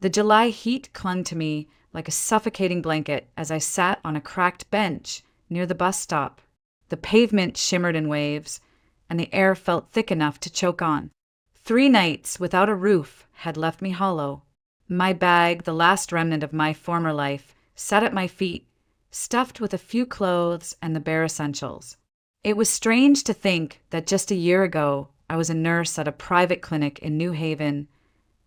The July heat clung to me like a suffocating blanket as I sat on a cracked bench near the bus stop. The pavement shimmered in waves, and the air felt thick enough to choke on. 3 nights without a roof had left me hollow. My bag, the last remnant of my former life, sat at my feet, stuffed with a few clothes and the bare essentials. It was strange to think that just a year ago I was a nurse at a private clinic in New Haven,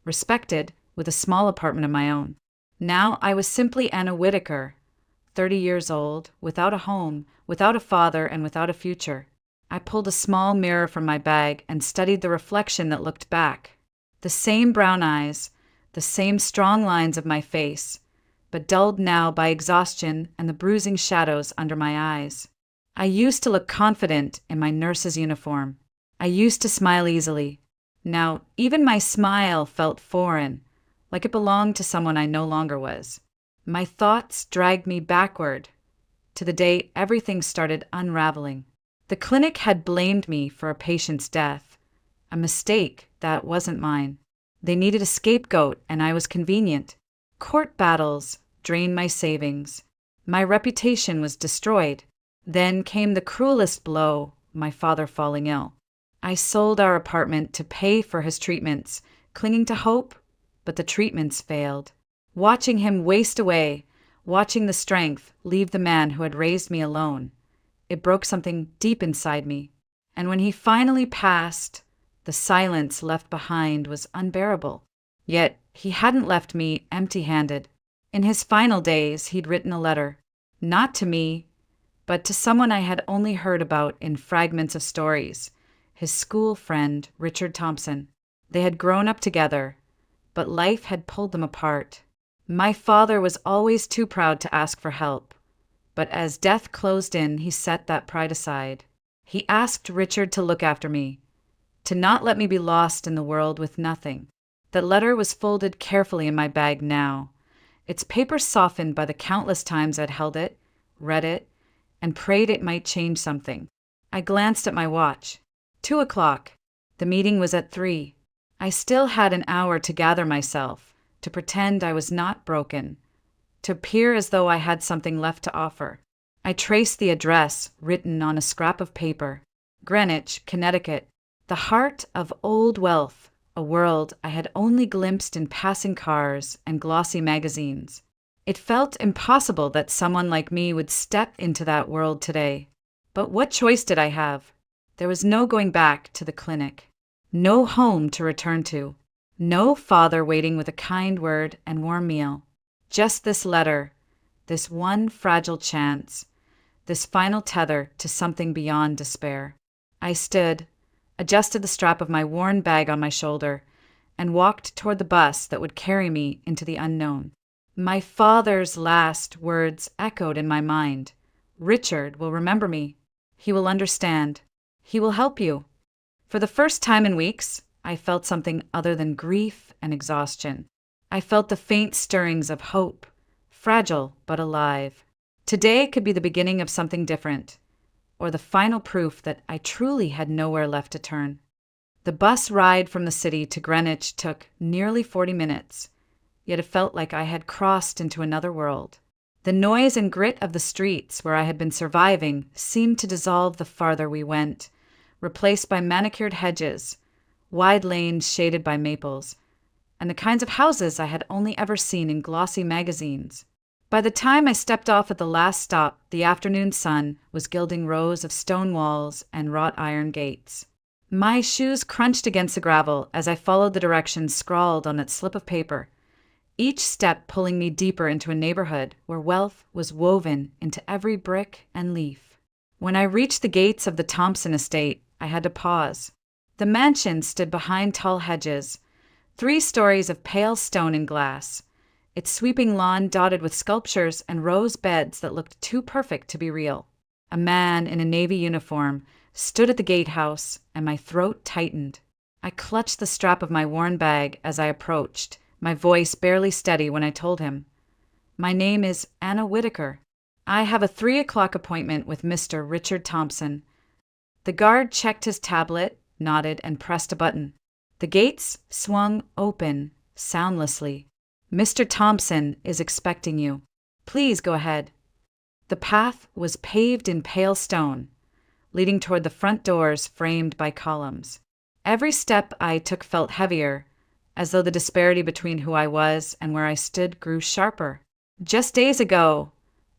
respected, with a small apartment of my own. Now I was simply Anna Whitaker, 30 years old, without a home, without a father, and without a future. I pulled a small mirror from my bag and studied the reflection that looked back. The same brown eyes, the same strong lines of my face, but dulled now by exhaustion and the bruising shadows under my eyes. I used to look confident in my nurse's uniform. I used to smile easily. Now, even my smile felt foreign, like it belonged to someone I no longer was. My thoughts dragged me backward to the day everything started unraveling. The clinic had blamed me for a patient's death, a mistake that wasn't mine. They needed a scapegoat, and I was convenient. Court battles drained my savings. My reputation was destroyed. Then came the cruelest blow, my father falling ill. I sold our apartment to pay for his treatments, clinging to hope, but the treatments failed. Watching him waste away, watching the strength leave the man who had raised me alone, it broke something deep inside me. And when he finally passed, the silence left behind was unbearable. Yet he hadn't left me empty-handed. In his final days, he'd written a letter, not to me, but to someone I had only heard about in fragments of stories, his school friend, Richard Thompson. They had grown up together, but life had pulled them apart. My father was always too proud to ask for help, but as death closed in, he set that pride aside. He asked Richard to look after me, to not let me be lost in the world with nothing. The letter was folded carefully in my bag now, its paper softened by the countless times I'd held it, read it, and prayed it might change something. I glanced at my watch. 2 o'clock. The meeting was at 3. I still had an hour to gather myself, to pretend I was not broken, to appear as though I had something left to offer. I traced the address written on a scrap of paper. Greenwich, Connecticut. The heart of old wealth, a world I had only glimpsed in passing cars and glossy magazines. It felt impossible that someone like me would step into that world today. But what choice did I have? There was no going back to the clinic, no home to return to, no father waiting with a kind word and warm meal. Just this letter, this one fragile chance, this final tether to something beyond despair. I stood, adjusted the strap of my worn bag on my shoulder, and walked toward the bus that would carry me into the unknown. My father's last words echoed in my mind. Richard will remember me. He will understand. He will help you. For the first time in weeks, I felt something other than grief and exhaustion. I felt the faint stirrings of hope, fragile but alive. Today could be the beginning of something different, or the final proof that I truly had nowhere left to turn. The bus ride from the city to Greenwich took nearly 40 minutes, yet it felt like I had crossed into another world. The noise and grit of the streets where I had been surviving seemed to dissolve the farther we went, replaced by manicured hedges, wide lanes shaded by maples, and the kinds of houses I had only ever seen in glossy magazines. By the time I stepped off at the last stop, the afternoon sun was gilding rows of stone walls and wrought iron gates. My shoes crunched against the gravel as I followed the directions scrawled on that slip of paper, each step pulling me deeper into a neighborhood where wealth was woven into every brick and leaf. When I reached the gates of the Thompson estate, I had to pause. The mansion stood behind tall hedges, 3 stories of pale stone and glass, its sweeping lawn dotted with sculptures and rose beds that looked too perfect to be real. A man in a navy uniform stood at the gatehouse, and my throat tightened. I clutched the strap of my worn bag as I approached, my voice barely steady when I told him, "My name is Anna Whitaker. I have a 3 o'clock appointment with Mr. Richard Thompson." The guard checked his tablet, nodded, and pressed a button. The gates swung open, soundlessly. Mr. Thompson is expecting you. Please go ahead. The path was paved in pale stone, leading toward the front doors framed by columns. Every step I took felt heavier, as though the disparity between who I was and where I stood grew sharper. Just days ago,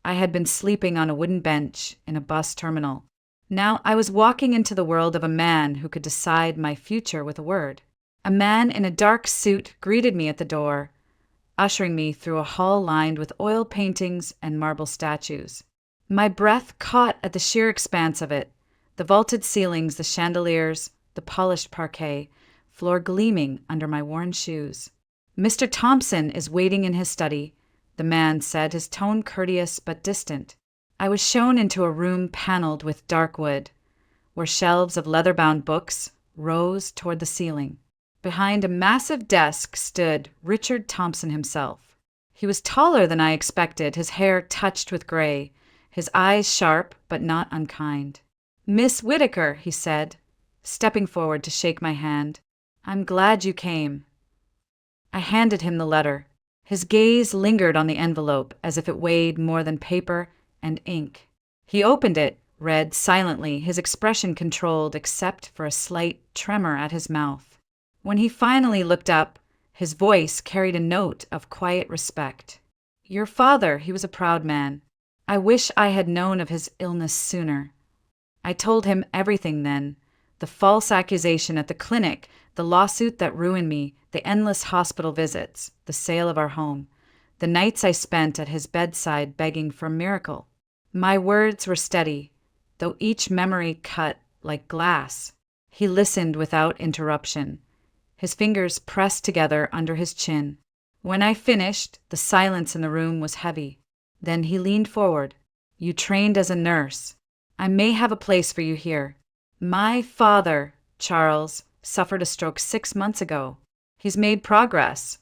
I had been sleeping on a wooden bench in a bus terminal. Now I was walking into the world of a man who could decide my future with a word. A man in a dark suit greeted me at the door, ushering me through a hall lined with oil paintings and marble statues. My breath caught at the sheer expanse of it, the vaulted ceilings, the chandeliers, the polished parquet, floor gleaming under my worn shoes. Mr. Thompson is waiting in his study, the man said, his tone courteous but distant. I was shown into a room paneled with dark wood, where shelves of leather-bound books rose toward the ceiling. Behind a massive desk stood Richard Thompson himself. He was taller than I expected, his hair touched with gray, his eyes sharp but not unkind. "Miss Whittaker," he said, stepping forward to shake my hand. "I'm glad you came." I handed him the letter. His gaze lingered on the envelope as if it weighed more than paper and ink. He opened it, read silently, his expression controlled except for a slight tremor at his mouth. When he finally looked up, his voice carried a note of quiet respect. "Your father, he was a proud man. I wish I had known of his illness sooner." I told him everything then. The false accusation at the clinic, the lawsuit that ruined me, the endless hospital visits, the sale of our home, the nights I spent at his bedside begging for a miracle. My words were steady, though each memory cut like glass. He listened without interruption, his fingers pressed together under his chin. When I finished, the silence in the room was heavy. Then he leaned forward. "You trained as a nurse. I may have a place for you here. My father, Charles, suffered a stroke 6 months ago. He's made progress,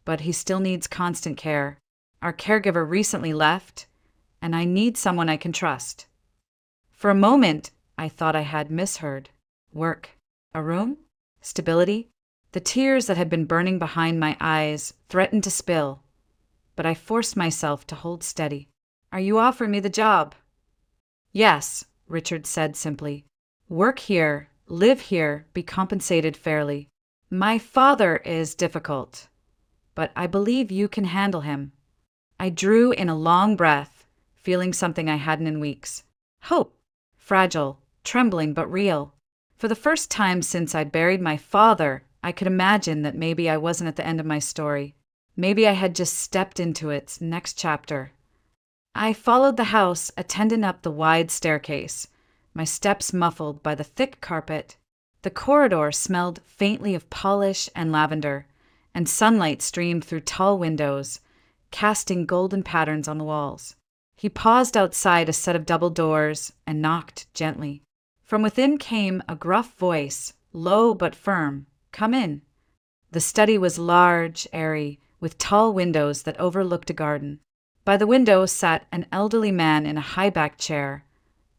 but he still needs constant care. Our caregiver recently left, and I need someone I can trust." For a moment, I thought I had misheard. Work. A room? Stability? The tears that had been burning behind my eyes threatened to spill, but I forced myself to hold steady. "Are you offering me the job?" "Yes," Richard said simply. "Work here, live here, be compensated fairly. My father is difficult, but I believe you can handle him." I drew in a long breath, feeling something I hadn't in weeks. Hope. Fragile, trembling but real. For the first time since I'd buried my father, I could imagine that maybe I wasn't at the end of my story. Maybe I had just stepped into its next chapter. I followed the house attendant up the wide staircase, my steps muffled by the thick carpet. The corridor smelled faintly of polish and lavender, and sunlight streamed through tall windows, casting golden patterns on the walls. He paused outside a set of double doors and knocked gently. From within came a gruff voice, low but firm. "Come in." The study was large, airy, with tall windows that overlooked a garden. By the window sat an elderly man in a high-backed chair,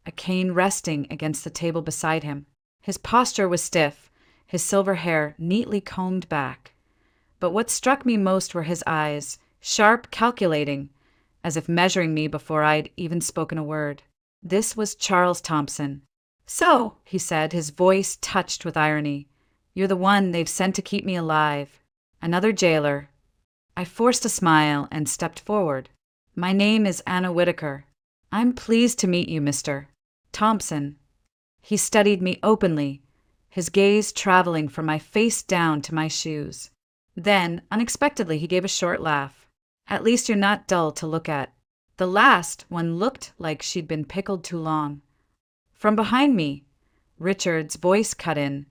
a cane resting against the table beside him. His posture was stiff, his silver hair neatly combed back. But what struck me most were his eyes, sharp, calculating, as if measuring me before I'd even spoken a word. This was Charles Thompson. "So," he said, his voice touched with irony, "you're the one they've sent to keep me alive. Another jailer." I forced a smile and stepped forward. "My name is Anna Whittaker. I'm pleased to meet you, Mr. Thompson." He studied me openly, his gaze traveling from my face down to my shoes. Then, unexpectedly, he gave a short laugh. "At least you're not dull to look at." The last one looked like she'd been pickled too long. From behind me, Richard's voice cut in,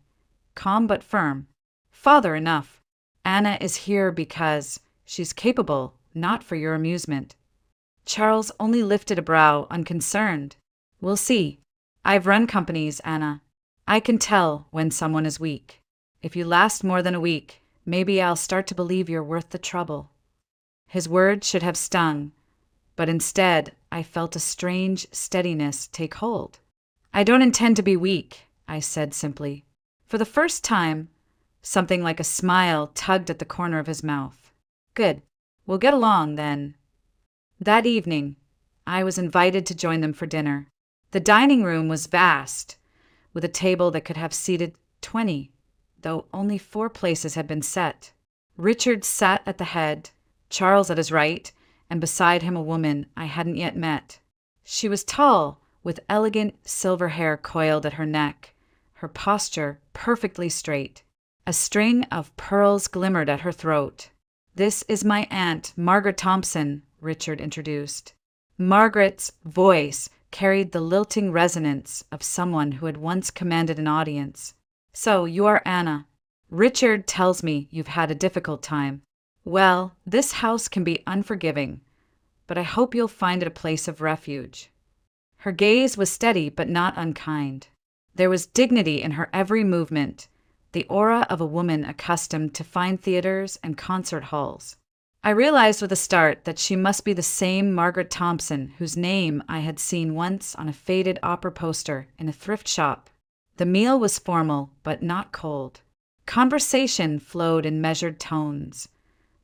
calm but firm. "Father enough. Anna is here because she's capable, not for your amusement." Charles only lifted a brow, unconcerned. "We'll see. I've run companies, Anna. I can tell when someone is weak. If you last more than a week, maybe I'll start to believe you're worth the trouble." His words should have stung, but instead I felt a strange steadiness take hold. "I don't intend to be weak," I said simply. For the first time, something like a smile tugged at the corner of his mouth. "Good. We'll get along, then. That evening, I was invited to join them for dinner. The dining room was vast, with a table that could have seated 20, though only 4 places had been set. Richard sat at the head, Charles at his right, and beside him a woman I hadn't yet met. She was tall, with elegant silver hair coiled at her neck, her posture perfectly straight. A string of pearls glimmered at her throat. "This is my aunt, Margaret Thompson," Richard introduced. Margaret's voice carried the lilting resonance of someone who had once commanded an audience. "So, you are Anna. Richard tells me you've had a difficult time. Well, this house can be unforgiving, but I hope you'll find it a place of refuge." Her gaze was steady but not unkind. There was dignity in her every movement, the aura of a woman accustomed to fine theaters and concert halls. I realized with a start that she must be the same Margaret Thompson whose name I had seen once on a faded opera poster in a thrift shop. The meal was formal but not cold. Conversation flowed in measured tones,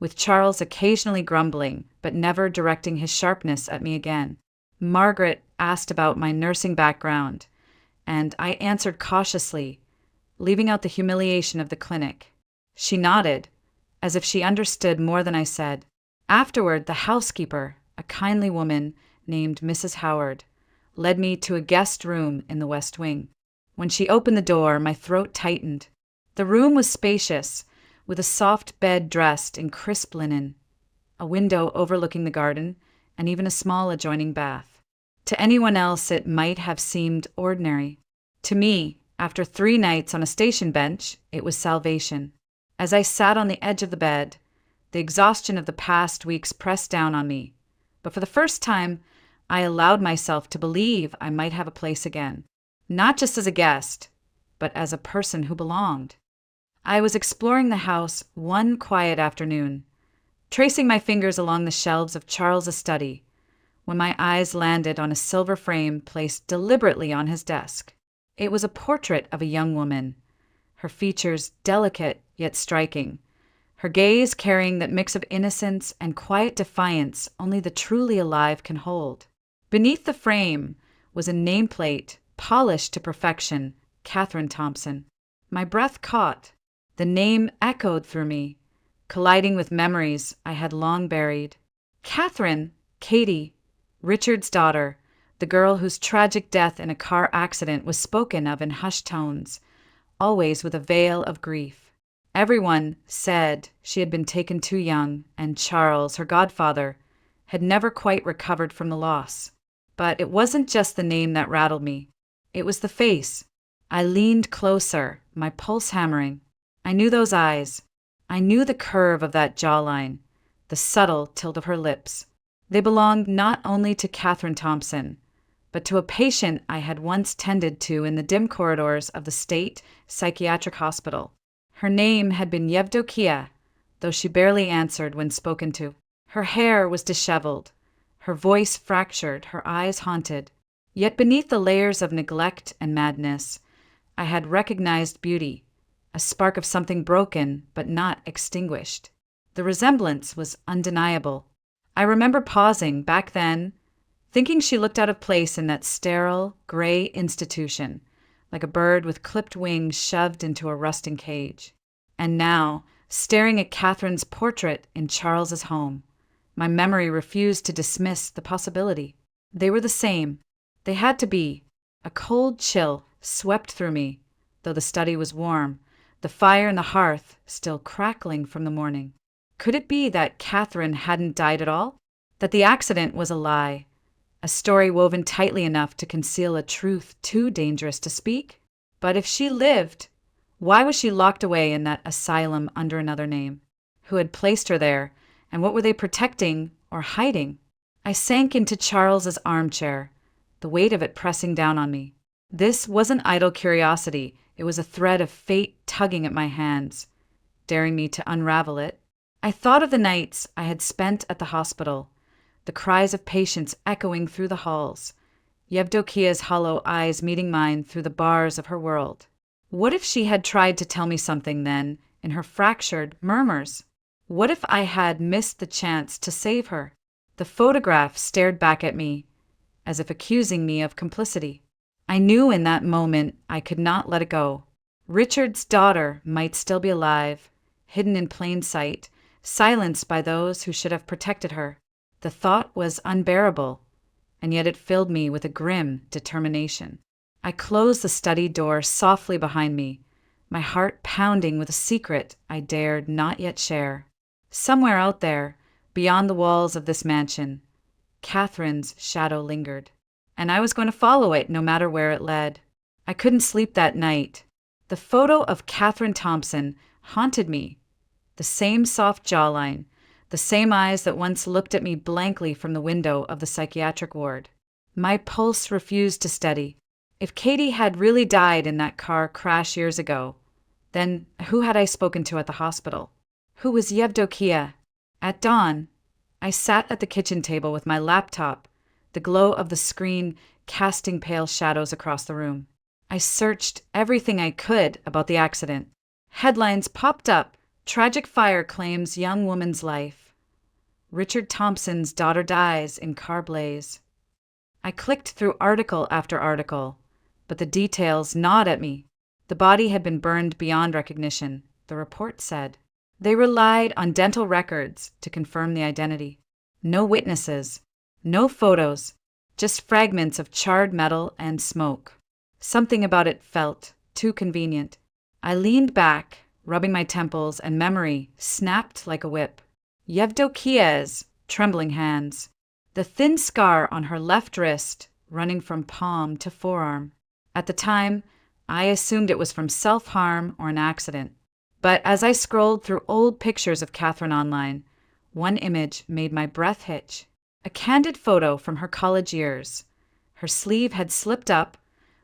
with Charles occasionally grumbling but never directing his sharpness at me again. Margaret asked about my nursing background, and I answered cautiously, leaving out the humiliation of the clinic. She nodded, as if she understood more than I said. Afterward, the housekeeper, a kindly woman named Mrs. Howard, led me to a guest room in the West Wing. When she opened the door, my throat tightened. The room was spacious, with a soft bed dressed in crisp linen, a window overlooking the garden, and even a small adjoining bath. To anyone else, it might have seemed ordinary. To me, after 3 nights on a station bench, it was salvation. As I sat on the edge of the bed, the exhaustion of the past weeks pressed down on me. But for the first time, I allowed myself to believe I might have a place again. Not just as a guest, but as a person who belonged. I was exploring the house one quiet afternoon, tracing my fingers along the shelves of Charles's study, when my eyes landed on a silver frame placed deliberately on his desk. It was a portrait of a young woman, her features delicate yet striking, her gaze carrying that mix of innocence and quiet defiance only the truly alive can hold. Beneath the frame was a nameplate polished to perfection, Catherine Thompson. My breath caught. The name echoed through me, colliding with memories I had long buried. Catherine, Katie, Richard's daughter, the girl whose tragic death in a car accident was spoken of in hushed tones, always with a veil of grief. Everyone said she had been taken too young, and Charles, her godfather, had never quite recovered from the loss. But it wasn't just the name that rattled me. It was the face. I leaned closer, my pulse hammering. I knew those eyes. I knew the curve of that jawline, the subtle tilt of her lips. They belonged not only to Catherine Thompson, but to a patient I had once tended to in the dim corridors of the state psychiatric hospital. Her name had been Yevdokia, though she barely answered when spoken to. Her hair was disheveled, her voice fractured, her eyes haunted. Yet beneath the layers of neglect and madness, I had recognized beauty, a spark of something broken but not extinguished. The resemblance was undeniable. I remember pausing back then, thinking she looked out of place in that sterile, gray institution, like a bird with clipped wings shoved into a rusting cage. And now, staring at Catherine's portrait in Charles's home, my memory refused to dismiss the possibility. They were the same. They had to be. A cold chill swept through me, though the study was warm, the fire in the hearth still crackling from the morning. Could it be that Catherine hadn't died at all? That the accident was a lie? A story woven tightly enough to conceal a truth too dangerous to speak? But if she lived, why was she locked away in that asylum under another name? Who had placed her there, and what were they protecting or hiding? I sank into Charles's armchair, the weight of it pressing down on me. This wasn't idle curiosity. It was a thread of fate tugging at my hands, daring me to unravel it. I thought of the nights I had spent at the hospital, the cries of patients echoing through the halls, Yevdokia's hollow eyes meeting mine through the bars of her world. What if she had tried to tell me something then, in her fractured murmurs? What if I had missed the chance to save her? The photograph stared back at me, as if accusing me of complicity. I knew in that moment I could not let it go. Richard's daughter might still be alive, hidden in plain sight, silenced by those who should have protected her. The thought was unbearable, and yet it filled me with a grim determination. I closed the study door softly behind me, my heart pounding with a secret I dared not yet share. Somewhere out there, beyond the walls of this mansion, Catherine's shadow lingered, and I was going to follow it no matter where it led. I couldn't sleep that night. The photo of Catherine Thompson haunted me. The same soft jawline, the same eyes that once looked at me blankly from the window of the psychiatric ward. My pulse refused to steady. If Katie had really died in that car crash years ago, then who had I spoken to at the hospital? Who was Yevdokia? At dawn, I sat at the kitchen table with my laptop, the glow of the screen casting pale shadows across the room. I searched everything I could about the accident. Headlines popped up. Tragic fire claims young woman's life. Richard Thompson's daughter dies in car blaze. I clicked through article after article, but the details gnawed at me. The body had been burned beyond recognition, the report said. They relied on dental records to confirm the identity. No witnesses, no photos, just fragments of charred metal and smoke. Something about it felt too convenient. I leaned back, rubbing my temples, and memory snapped like a whip. Yevdokia's trembling hands, the thin scar on her left wrist running from palm to forearm. At the time, I assumed it was from self-harm or an accident. But as I scrolled through old pictures of Catherine online, one image made my breath hitch. A candid photo from her college years. Her sleeve had slipped up,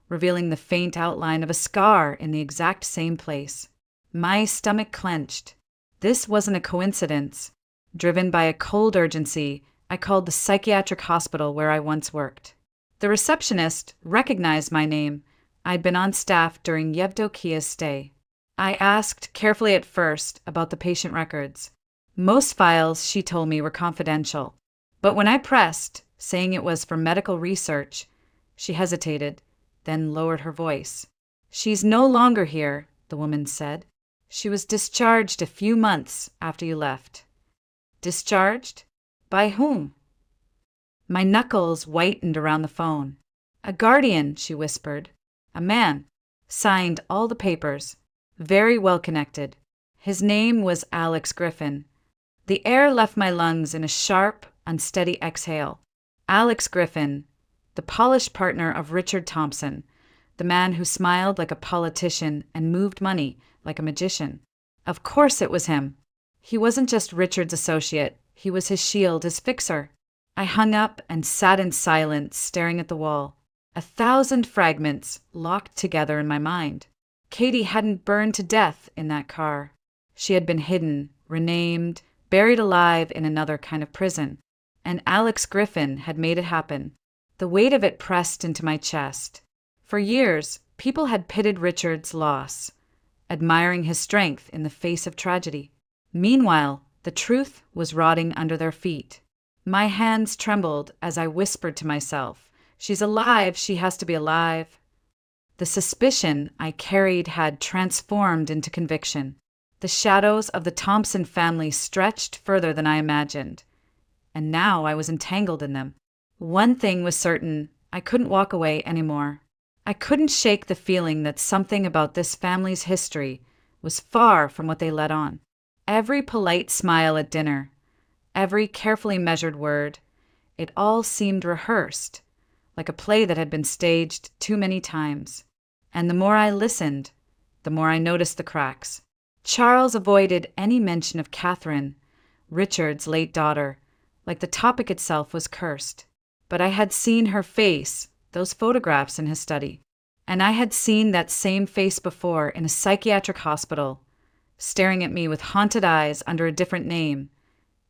revealing the faint outline of a scar in the exact same place. My stomach clenched. This wasn't a coincidence. Driven by a cold urgency, I called the psychiatric hospital where I once worked. The receptionist recognized my name. I'd been on staff during Yevdokia's stay. I asked carefully at first about the patient records. Most files, she told me, were confidential. But when I pressed, saying it was for medical research, she hesitated, then lowered her voice. She's no longer here, the woman said. She was discharged a few months after you left. Discharged? By whom? My knuckles whitened around the phone. A guardian, she whispered. A man. Signed all the papers. Very well connected. His name was Alex Griffin. The air left my lungs in a sharp, unsteady exhale. Alex Griffin, the polished partner of Richard Thompson, the man who smiled like a politician and moved money like a magician. Of course it was him. He wasn't just Richard's associate. He was his shield, his fixer. I hung up and sat in silence, staring at the wall. 1,000 fragments locked together in my mind. Katie hadn't burned to death in that car. She had been hidden, renamed, buried alive in another kind of prison. And Alex Griffin had made it happen. The weight of it pressed into my chest. For years, people had pitted Richard's loss, admiring his strength in the face of tragedy. Meanwhile, the truth was rotting under their feet. My hands trembled as I whispered to myself, "She's alive, she has to be alive." The suspicion I carried had transformed into conviction. The shadows of the Thompson family stretched further than I imagined, and now I was entangled in them. One thing was certain, I couldn't walk away anymore. I couldn't shake the feeling that something about this family's history was far from what they let on. Every polite smile at dinner, every carefully measured word, it all seemed rehearsed, like a play that had been staged too many times. And the more I listened, the more I noticed the cracks. Charles avoided any mention of Catherine, Richard's late daughter, like the topic itself was cursed. But I had seen her face, those photographs in his study. And I had seen that same face before in a psychiatric hospital, staring at me with haunted eyes under a different name,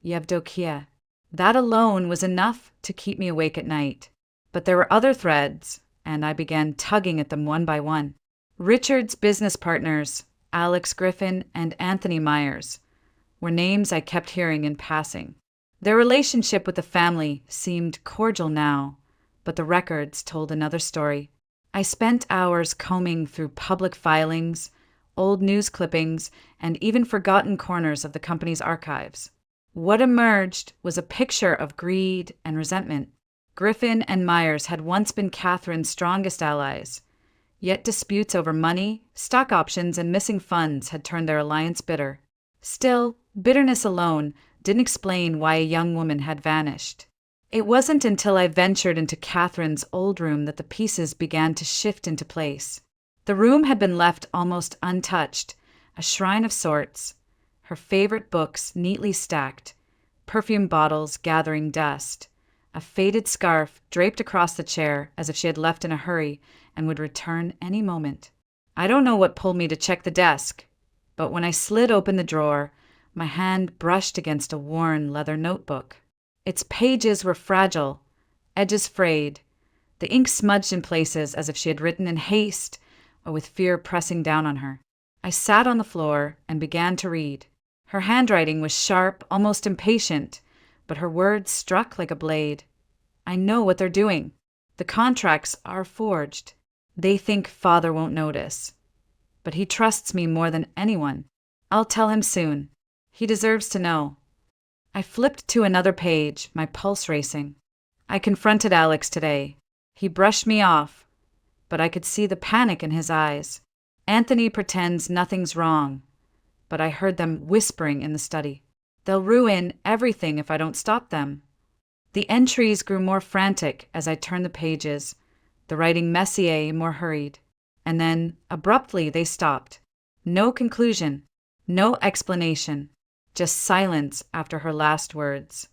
Yevdokia. That alone was enough to keep me awake at night. But there were other threads, and I began tugging at them one by one. Richard's business partners, Alex Griffin and Anthony Myers, were names I kept hearing in passing. Their relationship with the family seemed cordial now, but the records told another story. I spent hours combing through public filings, old news clippings, and even forgotten corners of the company's archives. What emerged was a picture of greed and resentment. Griffin and Myers had once been Catherine's strongest allies, yet disputes over money, stock options, and missing funds had turned their alliance bitter. Still, bitterness alone didn't explain why a young woman had vanished. It wasn't until I ventured into Catherine's old room that the pieces began to shift into place. The room had been left almost untouched, a shrine of sorts, her favorite books neatly stacked, perfume bottles gathering dust, a faded scarf draped across the chair as if she had left in a hurry and would return any moment. I don't know what pulled me to check the desk, but when I slid open the drawer, my hand brushed against a worn leather notebook. Its pages were fragile, edges frayed, the ink smudged in places as if she had written in haste or with fear pressing down on her. I sat on the floor and began to read. Her handwriting was sharp, almost impatient, but her words struck like a blade. I know what they're doing. The contracts are forged. They think Father won't notice. But he trusts me more than anyone. I'll tell him soon. He deserves to know. I flipped to another page, my pulse racing. I confronted Alex today. He brushed me off, but I could see the panic in his eyes. Anthony pretends nothing's wrong, but I heard them whispering in the study. They'll ruin everything if I don't stop them. The entries grew more frantic as I turned the pages, the writing messier more hurried. And then, abruptly, they stopped. No conclusion, no explanation, just silence after her last words.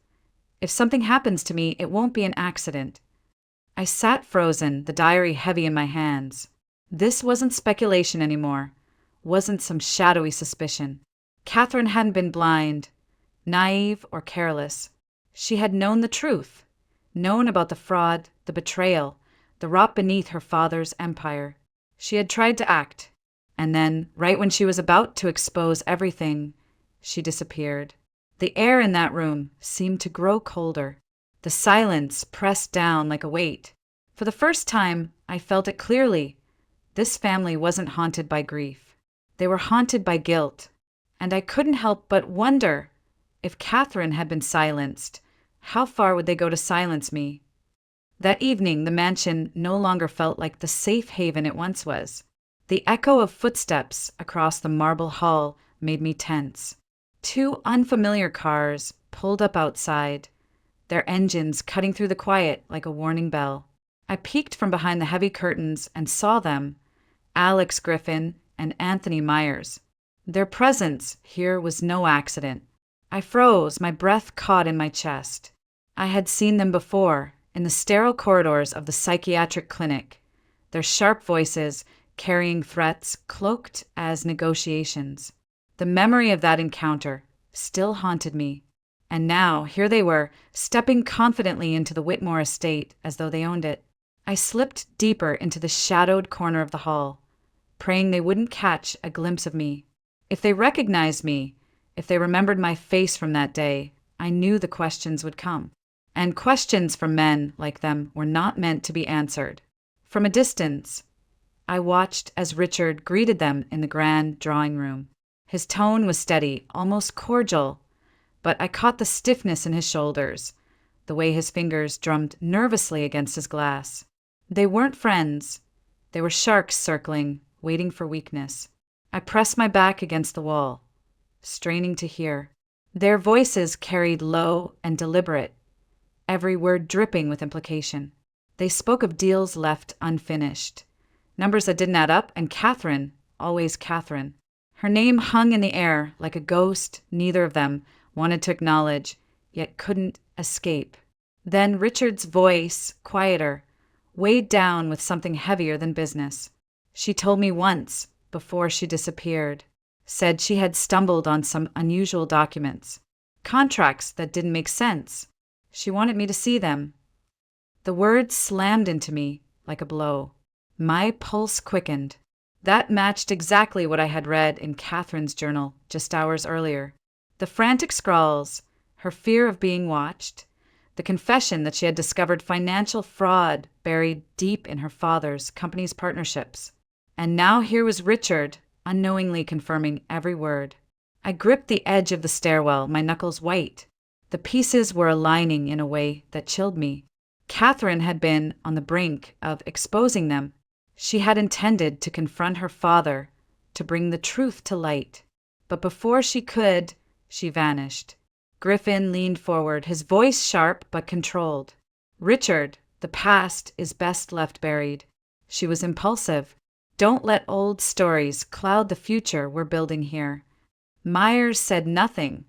If something happens to me, it won't be an accident. I sat frozen, the diary heavy in my hands. This wasn't speculation anymore, wasn't some shadowy suspicion. Catherine hadn't been blind, naive, or careless. She had known the truth, known about the fraud, the betrayal, the rot beneath her father's empire. She had tried to act, and then, right when she was about to expose everything, she disappeared. The air in that room seemed to grow colder. The silence pressed down like a weight. For the first time, I felt it clearly. This family wasn't haunted by grief. They were haunted by guilt. And I couldn't help but wonder, if Catherine had been silenced, how far would they go to silence me? That evening, the mansion no longer felt like the safe haven it once was. The echo of footsteps across the marble hall made me tense. 2 unfamiliar cars pulled up outside, their engines cutting through the quiet like a warning bell. I peeked from behind the heavy curtains and saw them, Alex Griffin and Anthony Myers. Their presence here was no accident. I froze, my breath caught in my chest. I had seen them before, in the sterile corridors of the psychiatric clinic, their sharp voices carrying threats cloaked as negotiations. The memory of that encounter still haunted me. And now, here they were, stepping confidently into the Whitmore estate as though they owned it. I slipped deeper into the shadowed corner of the hall, praying they wouldn't catch a glimpse of me. If they recognized me, if they remembered my face from that day, I knew the questions would come. And questions from men like them were not meant to be answered. From a distance, I watched as Richard greeted them in the grand drawing room. His tone was steady, almost cordial, but I caught the stiffness in his shoulders, the way his fingers drummed nervously against his glass. They weren't friends. They were sharks circling, waiting for weakness. I pressed my back against the wall, straining to hear. Their voices carried low and deliberate, every word dripping with implication. They spoke of deals left unfinished, numbers that didn't add up, and Catherine, always Catherine. Her name hung in the air like a ghost neither of them wanted to acknowledge, yet couldn't escape. Then Richard's voice, quieter, weighed down with something heavier than business. She told me once, before she disappeared, said she had stumbled on some unusual documents, contracts that didn't make sense. She wanted me to see them. The words slammed into me like a blow. My pulse quickened. That matched exactly what I had read in Catherine's journal just hours earlier. The frantic scrawls, her fear of being watched, the confession that she had discovered financial fraud buried deep in her father's company's partnerships. And now here was Richard, unknowingly confirming every word. I gripped the edge of the stairwell, my knuckles white. The pieces were aligning in a way that chilled me. Catherine had been on the brink of exposing them. She had intended to confront her father, to bring the truth to light. But before she could, she vanished. Griffin leaned forward, his voice sharp but controlled. "Richard, the past is best left buried." She was impulsive. "Don't let old stories cloud the future we're building here." Myers said nothing,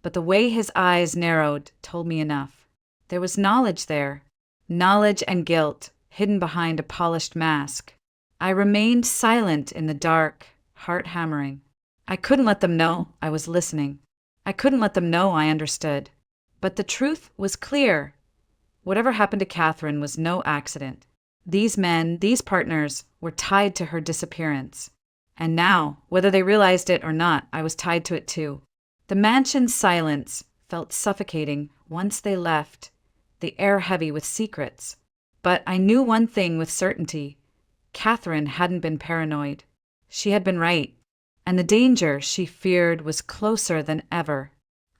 but the way his eyes narrowed told me enough. There was knowledge there, knowledge and guilt hidden behind a polished mask. I remained silent in the dark, heart hammering. I couldn't let them know I was listening. I couldn't let them know I understood. But the truth was clear. Whatever happened to Catherine was no accident. These men, these partners, were tied to her disappearance. And now, whether they realized it or not, I was tied to it too. The mansion's silence felt suffocating once they left, the air heavy with secrets. But I knew one thing with certainty. Catherine hadn't been paranoid. She had been right. And the danger she feared was closer than ever.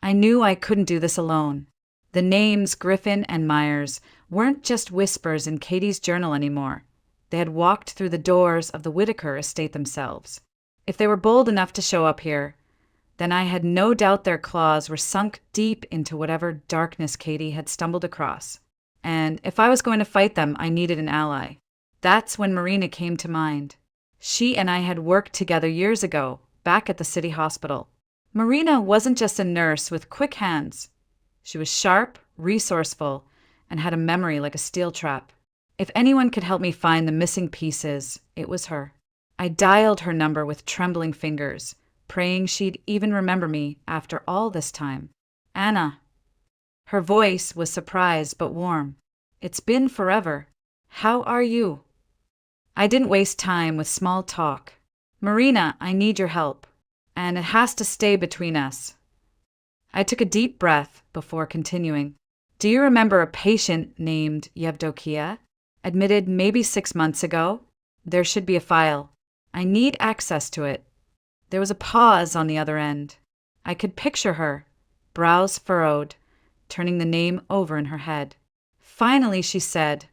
I knew I couldn't do this alone. The names Griffin and Myers weren't just whispers in Katie's journal anymore. They had walked through the doors of the Whitaker estate themselves. If they were bold enough to show up here, then I had no doubt their claws were sunk deep into whatever darkness Katie had stumbled across. And if I was going to fight them, I needed an ally. That's when Marina came to mind. She and I had worked together years ago, back at the city hospital. Marina wasn't just a nurse with quick hands. She was sharp, resourceful, and had a memory like a steel trap. If anyone could help me find the missing pieces, it was her. I dialed her number with trembling fingers, praying she'd even remember me after all this time. "Anna." Her voice was surprised but warm. "It's been forever. How are you?" I didn't waste time with small talk. "Marina, I need your help, and it has to stay between us." I took a deep breath before continuing. "Do you remember a patient named Yevdokia? Admitted maybe 6 months ago? There should be a file. I need access to it." There was a pause on the other end. I could picture her, brows furrowed, turning the name over in her head. Finally, she said,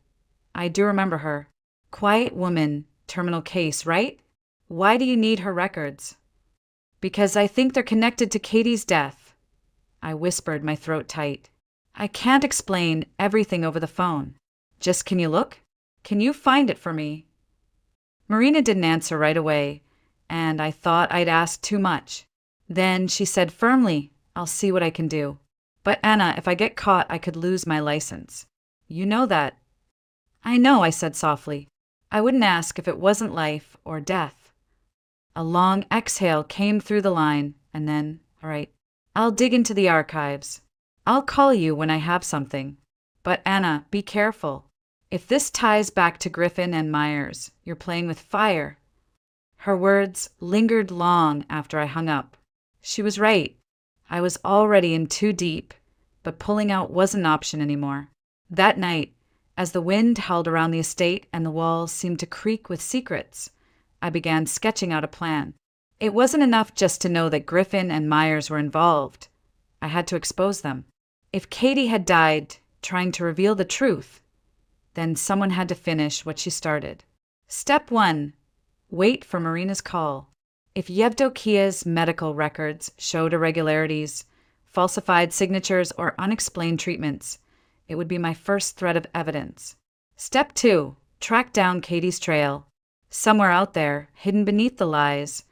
"I do remember her. Quiet woman, terminal case, right? Why do you need her records?" "Because I think they're connected to Katie's death." I whispered, my throat tight. "I can't explain everything over the phone. Just can you look? Can you find it for me?" Marina didn't answer right away, and I thought I'd asked too much. Then she said firmly, "I'll see what I can do. But Anna, if I get caught, I could lose my license. You know that." "I know," I said softly. "I wouldn't ask if it wasn't life or death." A long exhale came through the line, and then, "All right, I'll dig into the archives. I'll call you when I have something. But Anna, be careful. If this ties back to Griffin and Myers, you're playing with fire." Her words lingered long after I hung up. She was right. I was already in too deep, but pulling out wasn't an option anymore. That night, as the wind howled around the estate and the walls seemed to creak with secrets, I began sketching out a plan. It wasn't enough just to know that Griffin and Myers were involved. I had to expose them. If Katie had died trying to reveal the truth, then someone had to finish what she started. Step 1. Wait for Marina's call. If Yevdokia's medical records showed irregularities, falsified signatures, or unexplained treatments, it would be my first thread of evidence. Step 2. Track down Katie's trail. Somewhere out there, hidden beneath the lies,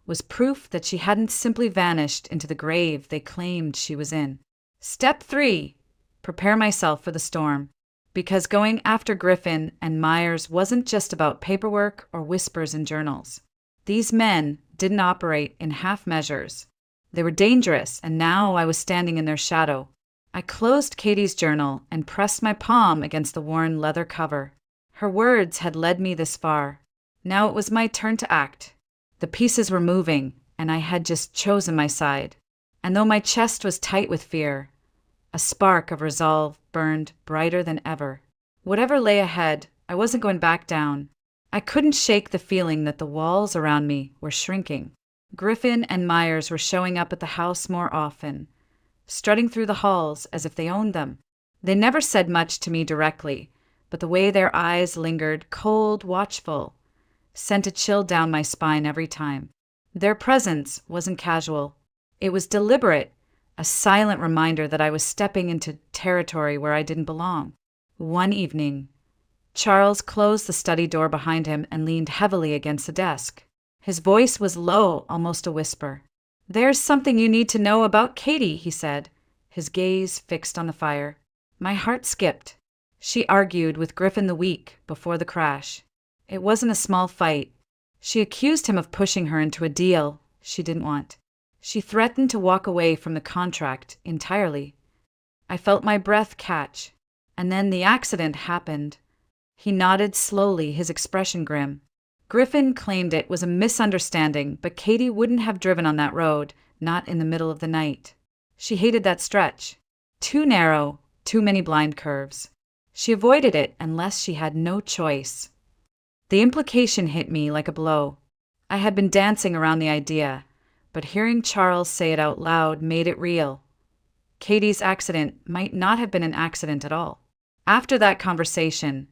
was proof that she hadn't simply vanished into the grave they claimed she was in. Step 3. Prepare myself for the storm. Because going after Griffin and Myers wasn't just about paperwork or whispers in journals. These men didn't operate in half measures. They were dangerous, and now I was standing in their shadow. I closed Katie's journal and pressed my palm against the worn leather cover. Her words had led me this far. Now it was my turn to act. The pieces were moving, and I had just chosen my side. And though my chest was tight with fear, a spark of resolve burned brighter than ever. Whatever lay ahead, I wasn't going back down. I couldn't shake the feeling that the walls around me were shrinking. Griffin and Myers were showing up at the house more often, strutting through the halls as if they owned them. They never said much to me directly, but the way their eyes lingered, cold, watchful, sent a chill down my spine every time. Their presence wasn't casual. It was deliberate, a silent reminder that I was stepping into territory where I didn't belong. One evening, Charles closed the study door behind him and leaned heavily against the desk. His voice was low, almost a whisper. "There's something you need to know about Katie," he said, his gaze fixed on the fire. My heart skipped. She argued with Griffin the week before the crash. It wasn't a small fight. She accused him of pushing her into a deal she didn't want. She threatened to walk away from the contract entirely. I felt my breath catch, and then the accident happened. He nodded slowly, his expression grim. Griffin claimed it was a misunderstanding, but Katie wouldn't have driven on that road, not in the middle of the night. She hated that stretch. Too narrow, too many blind curves. She avoided it unless she had no choice. The implication hit me like a blow. I had been dancing around the idea, but hearing Charles say it out loud made it real. Katie's accident might not have been an accident at all. After that conversation,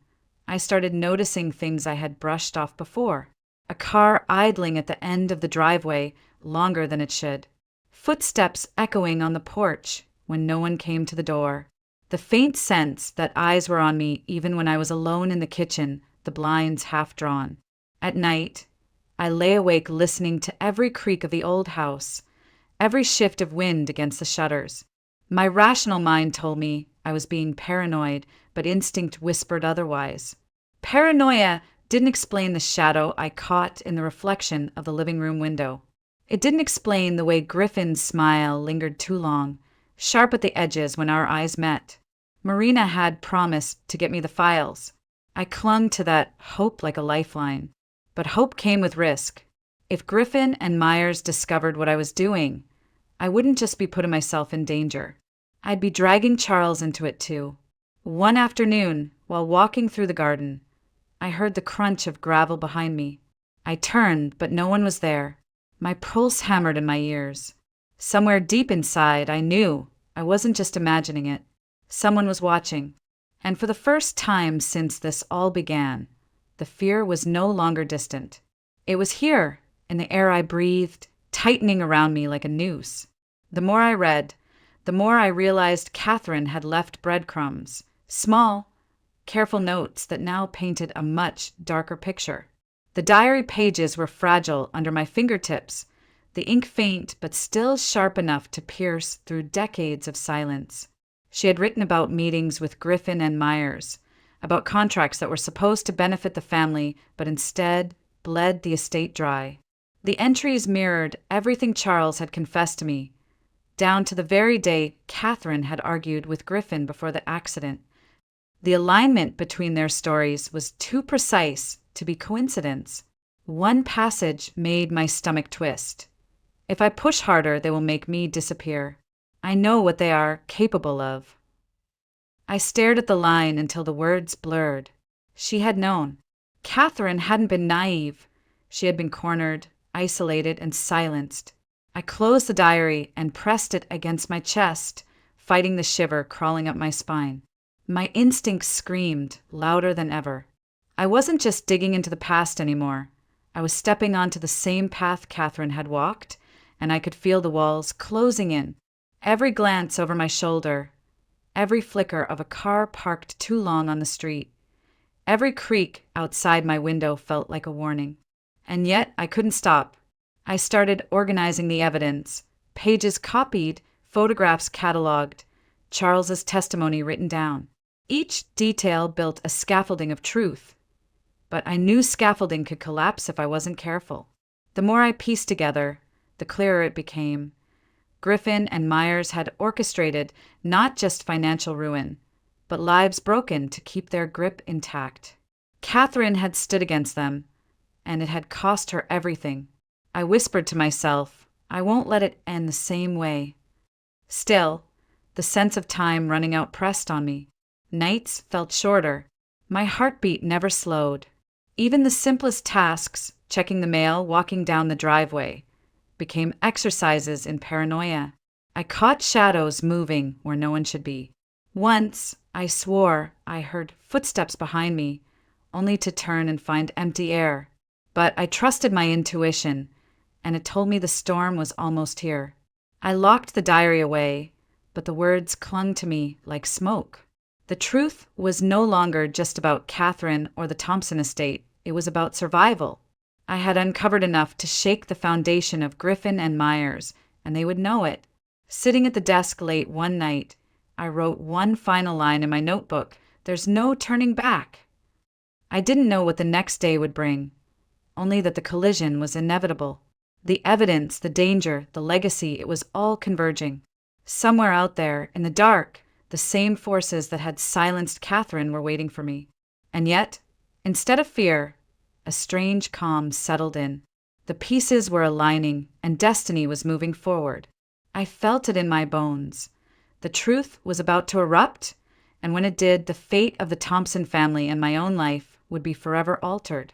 I started noticing things I had brushed off before. A car idling at the end of the driveway longer than it should. Footsteps echoing on the porch when no one came to the door. The faint sense that eyes were on me even when I was alone in the kitchen, the blinds half drawn. At night, I lay awake listening to every creak of the old house, every shift of wind against the shutters. My rational mind told me I was being paranoid, but instinct whispered otherwise. Paranoia didn't explain the shadow I caught in the reflection of the living room window. It didn't explain the way Griffin's smile lingered too long, sharp at the edges when our eyes met. Marina had promised to get me the files. I clung to that hope like a lifeline. But hope came with risk. If Griffin and Myers discovered what I was doing, I wouldn't just be putting myself in danger. I'd be dragging Charles into it too. One afternoon, while walking through the garden, I heard the crunch of gravel behind me. I turned, but no one was there. My pulse hammered in my ears. Somewhere deep inside, I knew I wasn't just imagining it. Someone was watching. And for the first time since this all began, the fear was no longer distant. It was here, in the air I breathed, tightening around me like a noose. The more I read, the more I realized Catherine had left breadcrumbs, small, careful notes that now painted a much darker picture. The diary pages were fragile under my fingertips, the ink faint but still sharp enough to pierce through decades of silence. She had written about meetings with Griffin and Myers, about contracts that were supposed to benefit the family but instead bled the estate dry. The entries mirrored everything Charles had confessed to me, down to the very day Catherine had argued with Griffin before the accident. The alignment between their stories was too precise to be coincidence. One passage made my stomach twist. If I push harder, they will make me disappear. I know what they are capable of. I stared at the line until the words blurred. She had known. Catherine hadn't been naive. She had been cornered, isolated, and silenced. I closed the diary and pressed it against my chest, fighting the shiver crawling up my spine. My instincts screamed, louder than ever. I wasn't just digging into the past anymore. I was stepping onto the same path Catherine had walked, and I could feel the walls closing in. Every glance over my shoulder, every flicker of a car parked too long on the street, every creak outside my window felt like a warning. And yet I couldn't stop. I started organizing the evidence, pages copied, photographs cataloged, Charles's testimony written down. Each detail built a scaffolding of truth, but I knew scaffolding could collapse if I wasn't careful. The more I pieced together, the clearer it became. Griffin and Myers had orchestrated not just financial ruin, but lives broken to keep their grip intact. Catherine had stood against them, and it had cost her everything. I whispered to myself, I won't let it end the same way. Still, the sense of time running out pressed on me. Nights felt shorter. My heartbeat never slowed. Even the simplest tasks, checking the mail, walking down the driveway, became exercises in paranoia. I caught shadows moving where no one should be. Once, I swore I heard footsteps behind me, only to turn and find empty air. But I trusted my intuition, and it told me the storm was almost here. I locked the diary away, but the words clung to me like smoke. The truth was no longer just about Catherine or the Thompson estate. It was about survival. I had uncovered enough to shake the foundation of Griffin and Myers, and they would know it. Sitting at the desk late one night, I wrote one final line in my notebook. There's no turning back. I didn't know what the next day would bring, only that the collision was inevitable. The evidence, the danger, the legacy, it was all converging. Somewhere out there, in the dark, the same forces that had silenced Catherine were waiting for me. And yet, instead of fear, a strange calm settled in. The pieces were aligning, and destiny was moving forward. I felt it in my bones. The truth was about to erupt, and when it did, the fate of the Thompson family and my own life would be forever altered.